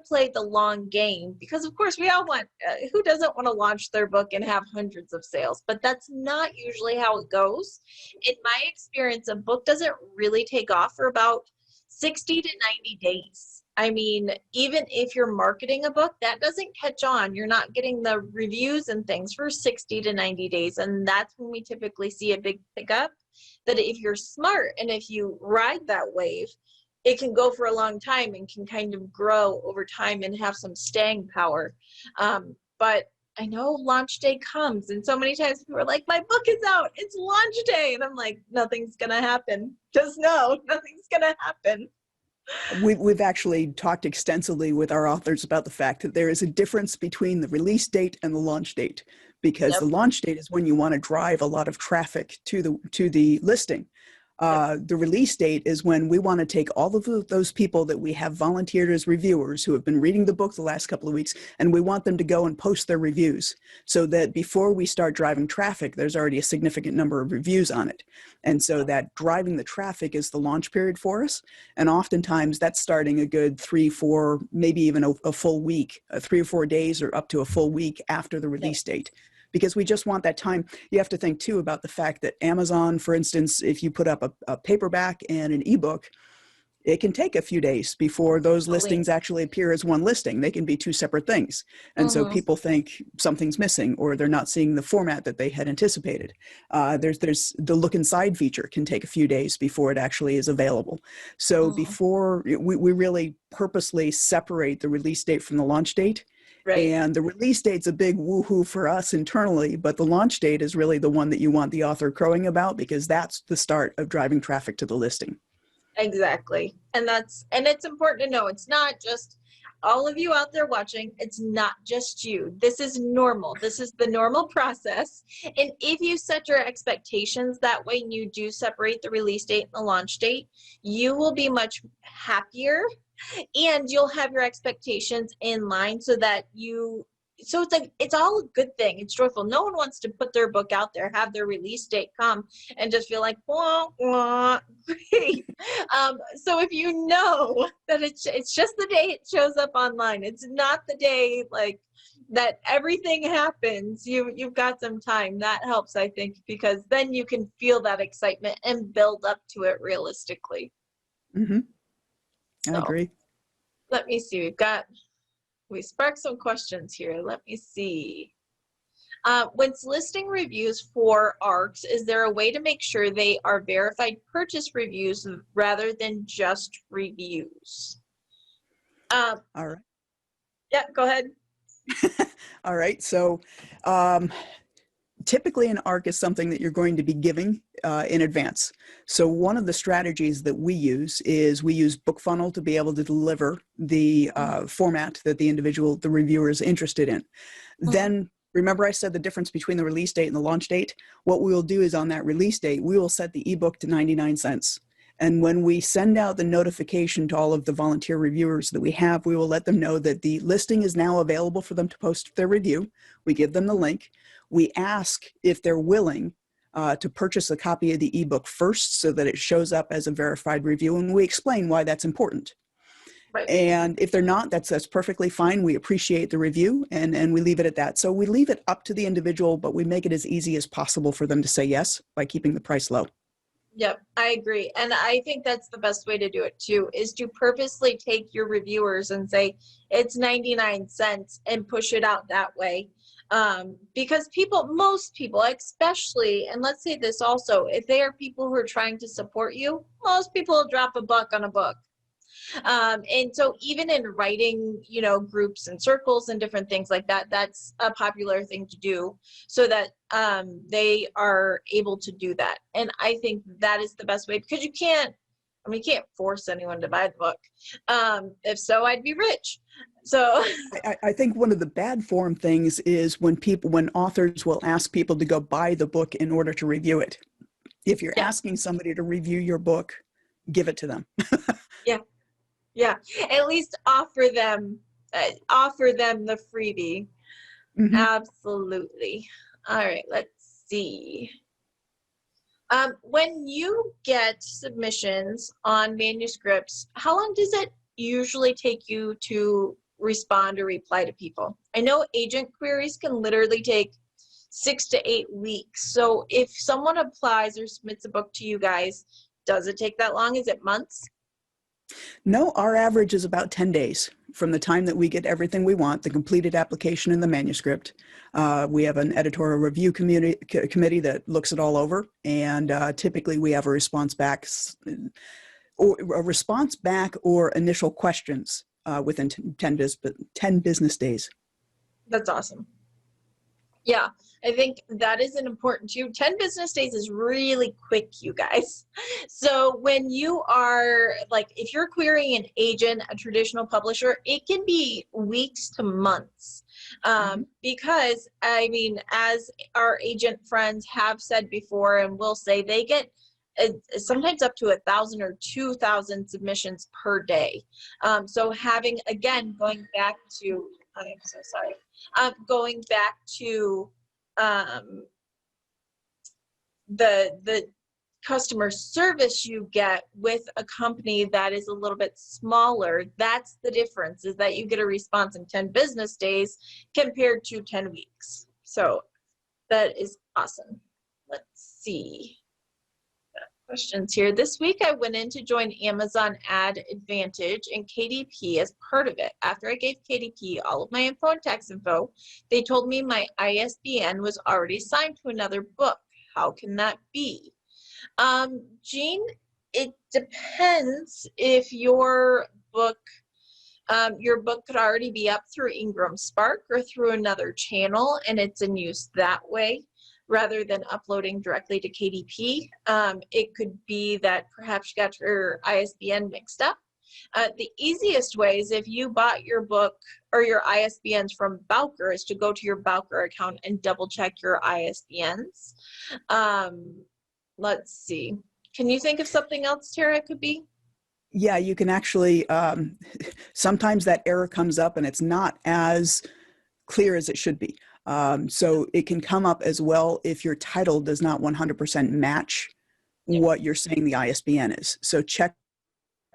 play the long game because, of course, we all want. Who doesn't want to launch their book and have hundreds of sales? But that's not usually how it goes. In my experience, a book doesn't really take off for about 60 to 90 days. I mean, even if you're marketing a book, that doesn't catch on. You're not getting the reviews and things for 60 to 90 days. And that's when we typically see a big pickup. That if you're smart and if you ride that wave, it can go for a long time and can kind of grow over time and have some staying power. But I know launch day comes, and so many times people are like, my book is out, it's launch day. And I'm like, nothing's going to happen. Just know, nothing's going to happen. We've actually talked extensively with our authors about the fact that there is a difference between the release date and the launch date, because Yep. the launch date is when you want to drive a lot of traffic to the listing. Yep. The release date is when we want to take all of those people that we have volunteered as reviewers who have been reading the book the last couple of weeks, and we want them to go and post their reviews so that before we start driving traffic, there's already a significant number of reviews on it. And so that driving the traffic is the launch period for us. And oftentimes that's starting a good 3, 4, maybe even a full week, 3 or 4 days or up to a full week after the Yep. release date. Because we just want that time. You have to think too about the fact that Amazon, for instance, if you put up a paperback and an ebook, it can take a few days before those Totally. listings actually appear as one listing. They can be two separate things. And so Mm-hmm. people think something's missing or they're not seeing the format that they had anticipated. There's the look inside feature can take a few days before it actually is available. So Mm-hmm. before we really purposely separate the release date from the launch date. Right. And the release date's a big woohoo for us internally, but the launch date is really the one that you want the author crowing about because that's the start of driving traffic to the listing. Exactly. And it's important to know it's not just all of you out there watching, it's not just you. This is normal. This is the normal process. And if you set your expectations that way and you do separate the release date and the launch date, you will be much happier and you'll have your expectations in line so it's like it's all a good thing. It's joyful. No one wants to put their book out there, have their release date come and just feel like wah, wah, great. So if you know that it's just the day it shows up online, it's not the day like that everything happens, you've got some time. That helps, I think, because then you can feel that excitement and build up to it realistically. Mm-hmm. I So agree. let me see. We sparked some questions here. Let me see. When listing reviews for ARCs, is there a way to make sure they are verified purchase reviews rather than just reviews? Um, All right. yeah, go ahead. All right. So typically an ARC is something that you're going to be giving in advance. So one of the strategies that we use is we use BookFunnel to be able to deliver the format that the reviewer is interested in. Then remember I said the difference between the release date and the launch date? What we will do is on that release date, we will set the ebook to 99 cents. And when we send out the notification to all of the volunteer reviewers that we have, we will let them know that the listing is now available for them to post their review. We give them the link. We ask if they're willing to purchase a copy of the ebook first so that it shows up as a verified review, and we explain why that's important. Right. And if they're not, that's perfectly fine. We appreciate the review and we leave it at that. So we leave it up to the individual, but we make it as easy as possible for them to say yes by keeping the price low. Yep, I agree. And I think that's the best way to do it too, is to purposely take your reviewers and say it's 99 cents and push it out that way. Because most people, especially, and let's say this also, if they are people who are trying to support you, most people will drop a buck on a book. And so even in writing, groups and circles and different things like that, that's a popular thing to do so that they are able to do that. And I think that is the best way, because you can't force anyone to buy the book. If so, I'd be rich. So I think one of the bad form things is when authors will ask people to go buy the book in order to review it. If you're asking somebody to review your book, give it to them. Yeah, at least offer them the freebie. Mm-hmm. Absolutely. All right, let's see. When you get submissions on manuscripts, how long does it usually take you to respond or reply to people? I know agent queries can literally take 6 to 8 weeks. So if someone applies or submits a book to you guys, does it take that long? Is it months? No, our average is about 10 days from the time that we get everything we want, the completed application and the manuscript. We have an editorial review committee that looks it all over, and typically we have a response back or initial questions within 10 business days. That's awesome. Yeah, I think that is an important too. 10 business days is really quick, you guys. So when you are if you're querying an agent, a traditional publisher, it can be weeks to months. Because as our agent friends have said before, and will say, they get sometimes up to 1,000 or 2,000 submissions per day. So going back to, I'm so sorry. Going back to the customer service you get with a company that is a little bit smaller, that's the difference, is that you get a response in 10 business days compared to 10 weeks. So that is awesome. Let's see. Questions here. This week I went in to join Amazon Ad Advantage and KDP as part of it. After I gave KDP all of my info and tax info, they told me my ISBN was already assigned to another book. How can that be? Jean, it depends if your book could already be up through Ingram Spark or through another channel, and it's in use that way, rather than uploading directly to KDP. It could be that perhaps you got your ISBN mixed up. The easiest way is, if you bought your book or your ISBNs from Bowker, is to go to your Bowker account and double check your ISBNs. Let's see. Can you think of something else, Tara, it could be? Yeah, you can actually, sometimes that error comes up and it's not as clear as it should be. So it can come up as well if your title does not 100% match what you're saying the ISBN is. So check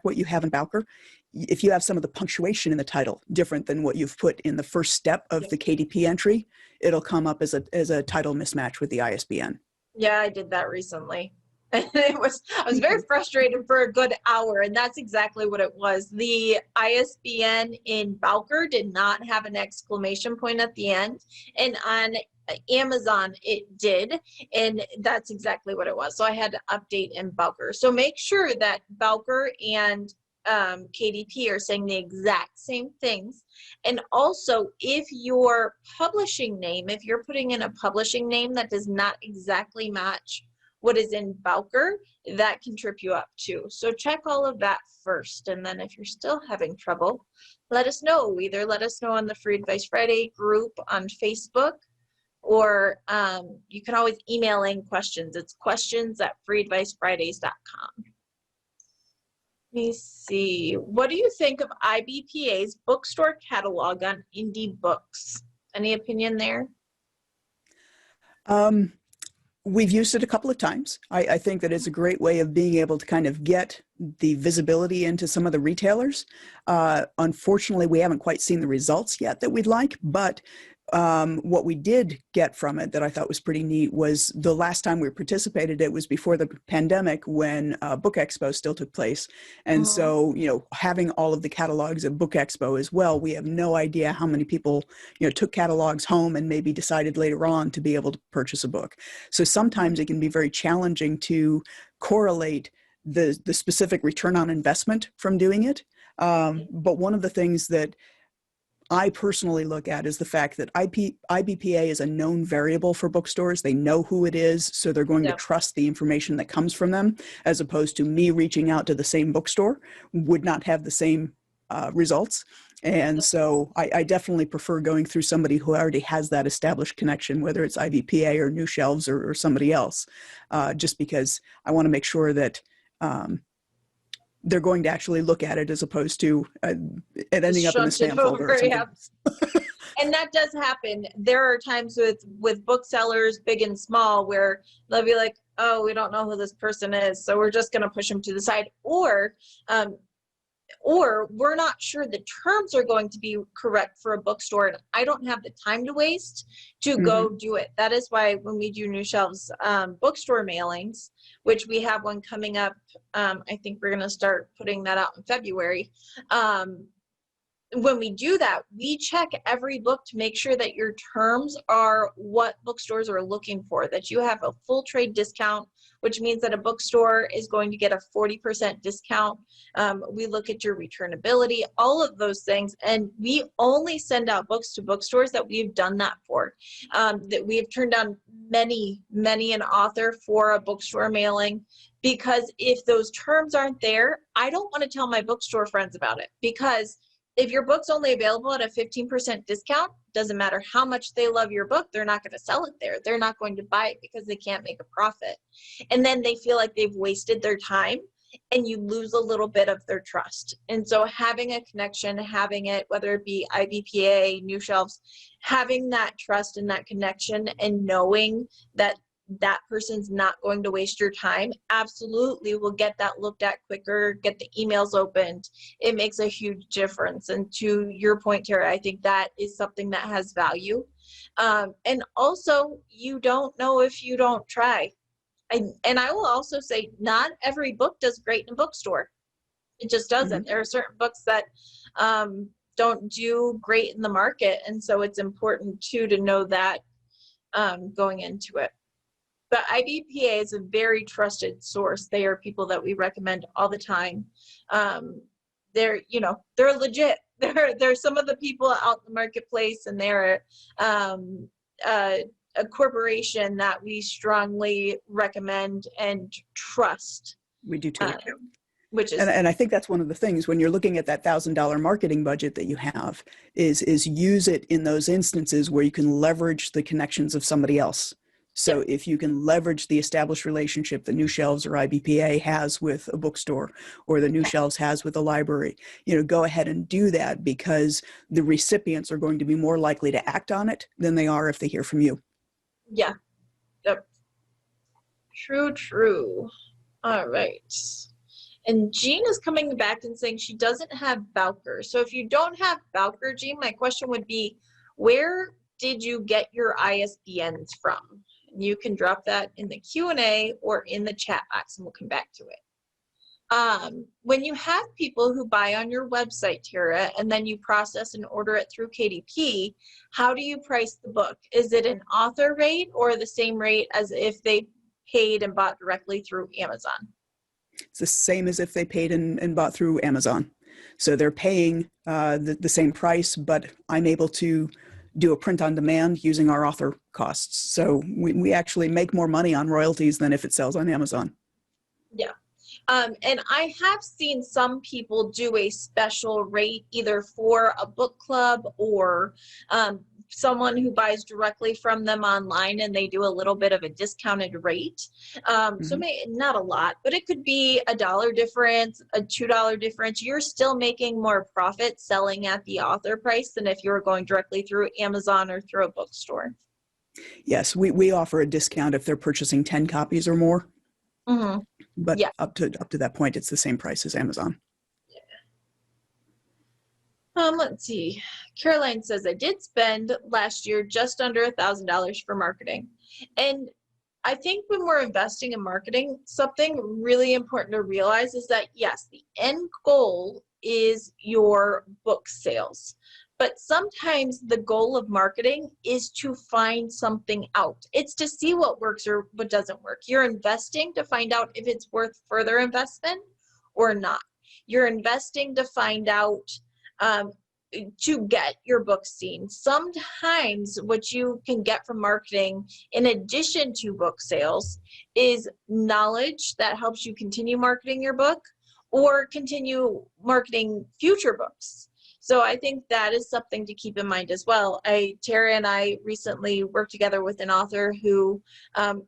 what you have in Bowker. If you have some of the punctuation in the title different than what you've put in the first step of the KDP entry, it'll come up as a title mismatch with the ISBN. Yeah, I did that recently. I was very frustrated for a good hour, and that's exactly what it was. The ISBN in Bowker did not have an exclamation point at the end, and on Amazon it did, and that's exactly what it was. So I had to update in Bowker. So make sure that Bowker and KDP are saying the exact same things. And also, if your publishing name, if you're putting in a publishing name that does not exactly match what is in Bowker, that can trip you up too. So check all of that first, and then if you're still having trouble, let us know. Either let us know on the Free Advice Friday group on Facebook, or you can always email in questions. It's questions@freeadvicefridays.com. Let me see. What do you think of IBPA's bookstore catalog on indie books? Any opinion there? We've used it a couple of times. I think that it's a great way of being able to kind of get the visibility into some of the retailers. Unfortunately, we haven't quite seen the results yet that we'd like, but what we did get from it that I thought was pretty neat was the last time we participated, it was before the pandemic when Book Expo still took place. And so, having all of the catalogs at Book Expo as well, we have no idea how many people, took catalogs home and maybe decided later on to be able to purchase a book. So sometimes it can be very challenging to correlate the specific return on investment from doing it. But one of the things that I personally look at is the fact that IBPA is a known variable for bookstores. They know who it is, so they're going to trust the information that comes from them, as opposed to me reaching out to the same bookstore would not have the same results. And so I definitely prefer going through somebody who already has that established connection, whether it's IBPA or New Shelves or somebody else, just because I want to make sure that they're going to actually look at it as opposed to it ending up in the spam folder or something. And that does happen. There are times with booksellers, big and small, where they'll be like, oh, we don't know who this person is, so we're just going to push them to the side. Or we're not sure the terms are going to be correct for a bookstore, and I don't have the time to waste to go do it. That is why when we do New Shelves bookstore mailings, which we have one coming up, I think we're going to start putting that out in February. When we do that, we check every book to make sure that your terms are what bookstores are looking for, that you have a full trade discount, which means that a bookstore is going to get a 40% discount. We look at your returnability, all of those things, and we only send out books to bookstores that we've done that for. That we have turned down many an author for a bookstore mailing, because if those terms aren't there, I don't want to tell my bookstore friends about it, because if your book's only available at a 15% discount, doesn't matter how much they love your book, they're not going to sell it there. They're not going to buy it because they can't make a profit. And then they feel like they've wasted their time, and you lose a little bit of their trust. And so having a connection, having it, whether it be IBPA, New Shelves, having that trust and that connection and knowing that that person's not going to waste your time, absolutely will get that looked at quicker, get the emails opened. It makes a huge difference. And to your point, Tara, I think that is something that has value. And also, you don't know if you don't try. And I will also say, not every book does great in a bookstore. It just doesn't. There are certain books that don't do great in the market. And so it's important too to know that going into it. But IBPA is a very trusted source. They are people that we recommend all the time. They're legit. They're some of the people out in the marketplace, and they're a corporation that we strongly recommend and trust. We do too. Which is, and I think that's one of the things when you're looking at that $1,000 marketing budget that you have is use it in those instances where you can leverage the connections of somebody else. So if you can leverage the established relationship that New Shelves or IBPA has with a bookstore, or the New Shelves has with a library, go ahead and do that, because the recipients are going to be more likely to act on it than they are if they hear from you. Yeah. Yep. True. All right. And Jean is coming back and saying she doesn't have Bowker. So if you don't have Bowker, Jean, my question would be, where did you get your ISBNs from? You can drop that in the Q&A or in the chat box, and we'll come back to it. When you have people who buy on your website, Tara, and then you process and order it through KDP, how do you price the book? Is it an author rate or the same rate as if they paid and bought directly through Amazon? It's the same as if they paid and bought through Amazon. So they're paying the same price, but I'm able to do a print on demand using our author costs. So we actually make more money on royalties than if it sells on Amazon. Yeah. And I have seen some people do a special rate either for a book club or someone who buys directly from them online, and they do a little bit of a discounted rate. So not a lot, but it could be $1 difference, a $2 difference. You're still making more profit selling at the author price than if you were going directly through Amazon or through a bookstore. Yes, we offer a discount if they're purchasing 10 copies or more. But up to that point, it's the same price as Amazon. Let's see. Caroline says, I did spend last year just under $1,000 for marketing. And I think when we're investing in marketing, something really important to realize is that, yes, the end goal is your book sales. But sometimes the goal of marketing is to find something out. It's to see what works or what doesn't work. You're investing to find out if it's worth further investment or not. You're investing to find out to get your book seen. Sometimes what you can get from marketing, in addition to book sales, is knowledge that helps you continue marketing your book or continue marketing future books. So I think that is something to keep in mind as well. Tara and I recently worked together with an author who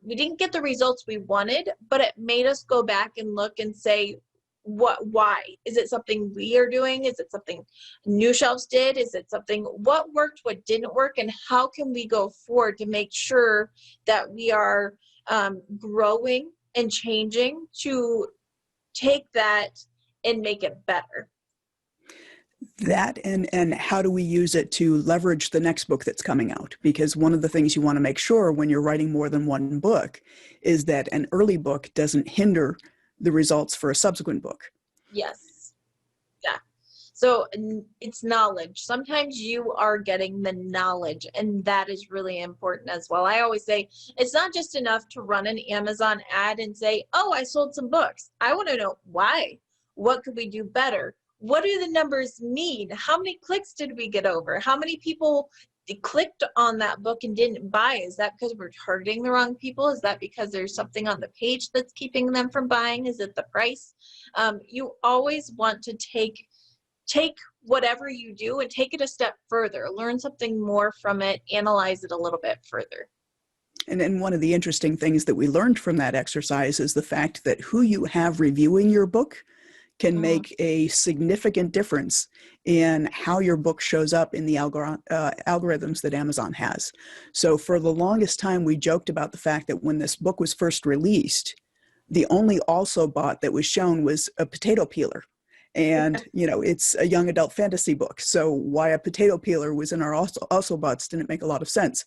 we didn't get the results we wanted, but it made us go back and look and say, why? Is it something we are doing? Is it something New Shelves did? Is it something, what worked, what didn't work, and how can we go forward to make sure that we are growing and changing to take that and make it better? That and how do we use it to leverage the next book that's coming out? Because one of the things you want to make sure when you're writing more than one book is that an early book doesn't hinder the results for a subsequent book. Yes. Yeah. So it's knowledge. Sometimes you are getting the knowledge, and that is really important as well. I always say it's not just enough to run an Amazon ad and say, oh, I sold some books. I want to know why. What could we do better? What do the numbers mean? How many clicks did we get over? How many people clicked on that book and didn't buy? Is that because we're targeting the wrong people? Is that because there's something on the page that's keeping them from buying? Is it the price? You always want to take whatever you do and take it a step further, learn something more from it, analyze it a little bit further. And then one of the interesting things that we learned from that exercise is the fact that who you have reviewing your book can make a significant difference in how your book shows up in the algorithms that Amazon has. So for the longest time, we joked about the fact that when this book was first released, the only also bot that was shown was a potato peeler. And, you know, it's a young adult fantasy book. So why a potato peeler was in our also bots didn't make a lot of sense.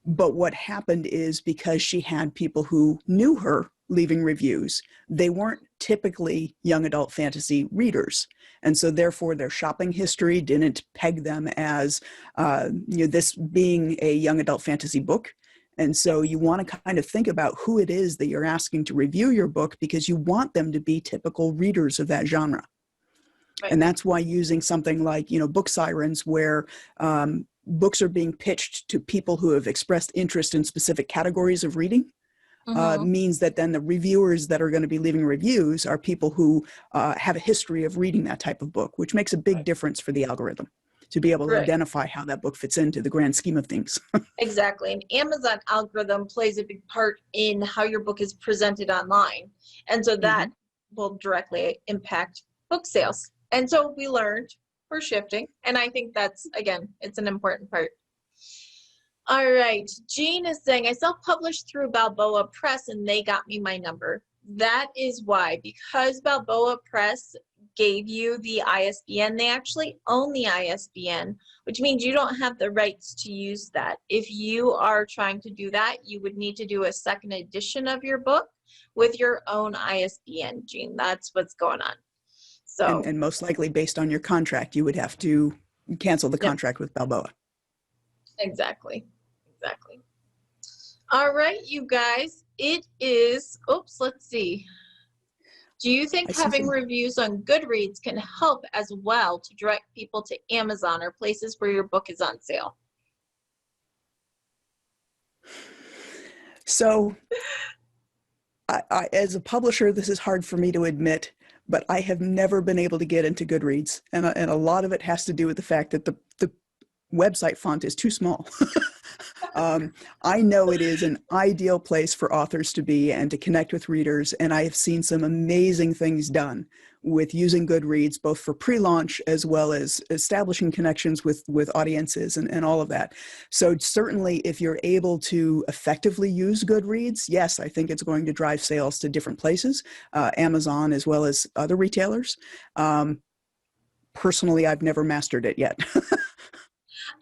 But what happened is because she had people who knew her leaving reviews, they weren't typically young adult fantasy readers. And so therefore their shopping history didn't peg them as this being a young adult fantasy book. And so you want to kind of think about who it is that you're asking to review your book, because you want them to be typical readers of that genre. Right. And that's why using something like, Book Sirens, where books are being pitched to people who have expressed interest in specific categories of reading, means that then the reviewers that are going to be leaving reviews are people who have a history of reading that type of book, which makes a big difference for the algorithm to be able to identify how that book fits into the grand scheme of things. Exactly. And Amazon algorithm plays a big part in how your book is presented online. And so that will directly impact book sales. And so we learned we're shifting. And I think that's, again, it's an important part. All right. Jean is saying, I self-published through Balboa Press and they got me my number. That is why, because Balboa Press gave you the ISBN, they actually own the ISBN, which means you don't have the rights to use that. If you are trying to do that, you would need to do a second edition of your book with your own ISBN, Jean. That's what's going on. So, and most likely based on your contract, you would have to cancel the contract with Balboa. Exactly. All right, you guys, it is, let's see. Do you think having reviews on Goodreads can help as well to direct people to Amazon or places where your book is on sale? So, I, as a publisher, this is hard for me to admit, but I have never been able to get into Goodreads. And a lot of it has to do with the fact that the website font is too small. I know it is an ideal place for authors to be and to connect with readers. And I have seen some amazing things done with using Goodreads, both for pre-launch as well as establishing connections with audiences and all of that. So certainly if you're able to effectively use Goodreads, yes, I think it's going to drive sales to different places, Amazon as well as other retailers. personally, I've never mastered it yet.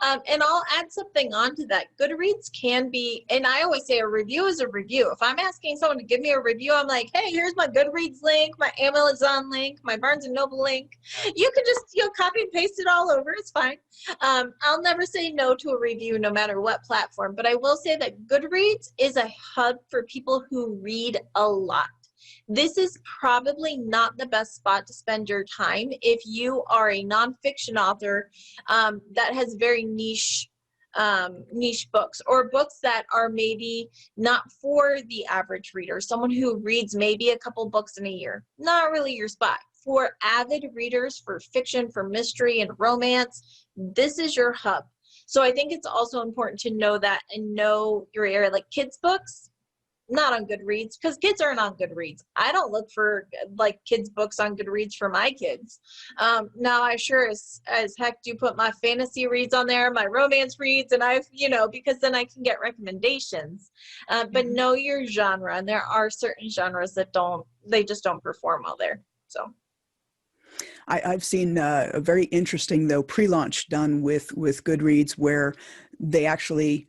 And I'll add something onto that. Goodreads can be, and I always say a review is a review. If I'm asking someone to give me a review, I'm like, hey, here's my Goodreads link, my Amazon link, my Barnes and Noble link. You can just, copy and paste it all over. It's fine. I'll never say no to a review, no matter what platform. But I will say that Goodreads is a hub for people who read a lot. This is probably not the best spot to spend your time if you are a nonfiction author that has very niche books, or books that are maybe not for the average reader, someone who reads maybe a couple books in a year. Not really your spot. For avid readers, for fiction, for mystery and romance, this is your hub. So I think it's also important to know that and know your area. Like kids books, not on Goodreads, because kids aren't on Goodreads. I don't look for like kids books on Goodreads for my kids. Now I sure as heck do put my fantasy reads on there, my romance reads, and because then I can get recommendations. But know your genre, and there are certain genres that just don't perform well there. So I've seen a very interesting, though, pre-launch done with Goodreads, where they actually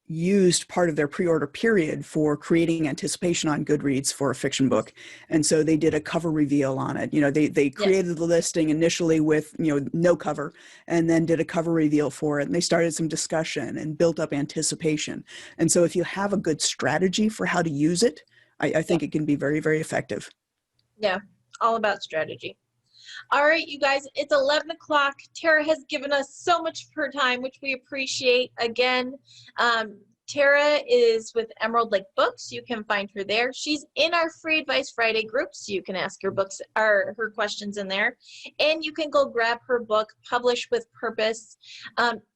used part of their pre-order period for creating anticipation on Goodreads for a fiction book. And so they did a cover reveal on it. They created the listing initially with, no cover, and then did a cover reveal for it. And they started some discussion and built up anticipation. And so if you have a good strategy for how to use it, I think it can be very, very effective. Yeah, all about strategy. All right, you guys, it's 11 o'clock. Tara has given us so much of her time, which we appreciate. Again, Tara is with Emerald Lake Books. You can find her there. She's in our Free Advice Friday group, so you can ask her her questions in there. And you can go grab her book, Publish with Purpose.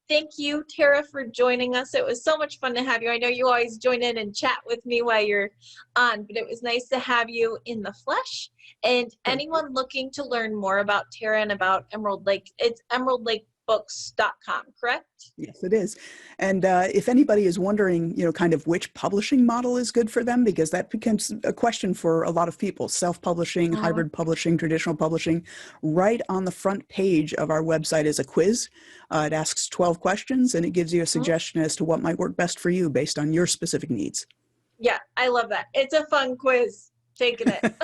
Thank you, Tara, for joining us. It was so much fun to have you. I know you always join in and chat with me while you're on, but it was nice to have you in the flesh. And anyone looking to learn more about Tara and about Emerald Lake, it's emeraldlakebooks.com, correct? Yes, it is. And if anybody is wondering, kind of which publishing model is good for them, because that becomes a question for a lot of people, self-publishing, hybrid publishing, traditional publishing, right on the front page of our website is a quiz. It asks 12 questions, and it gives you a suggestion as to what might work best for you based on your specific needs. Yeah, I love that. It's a fun quiz. Taking it.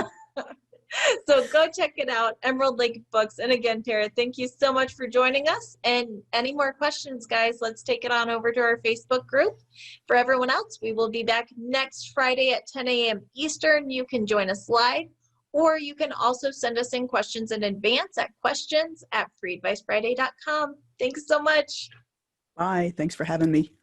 So go check it out, Emerald Lake Books. And again, Tara, thank you so much for joining us. And any more questions, guys, let's take it on over to our Facebook group. For everyone else, we will be back next Friday at 10 a.m. Eastern. You can join us live, or you can also send us in questions in advance at questions@freeadvicefriday.com. Thanks so much. Bye. Thanks for having me.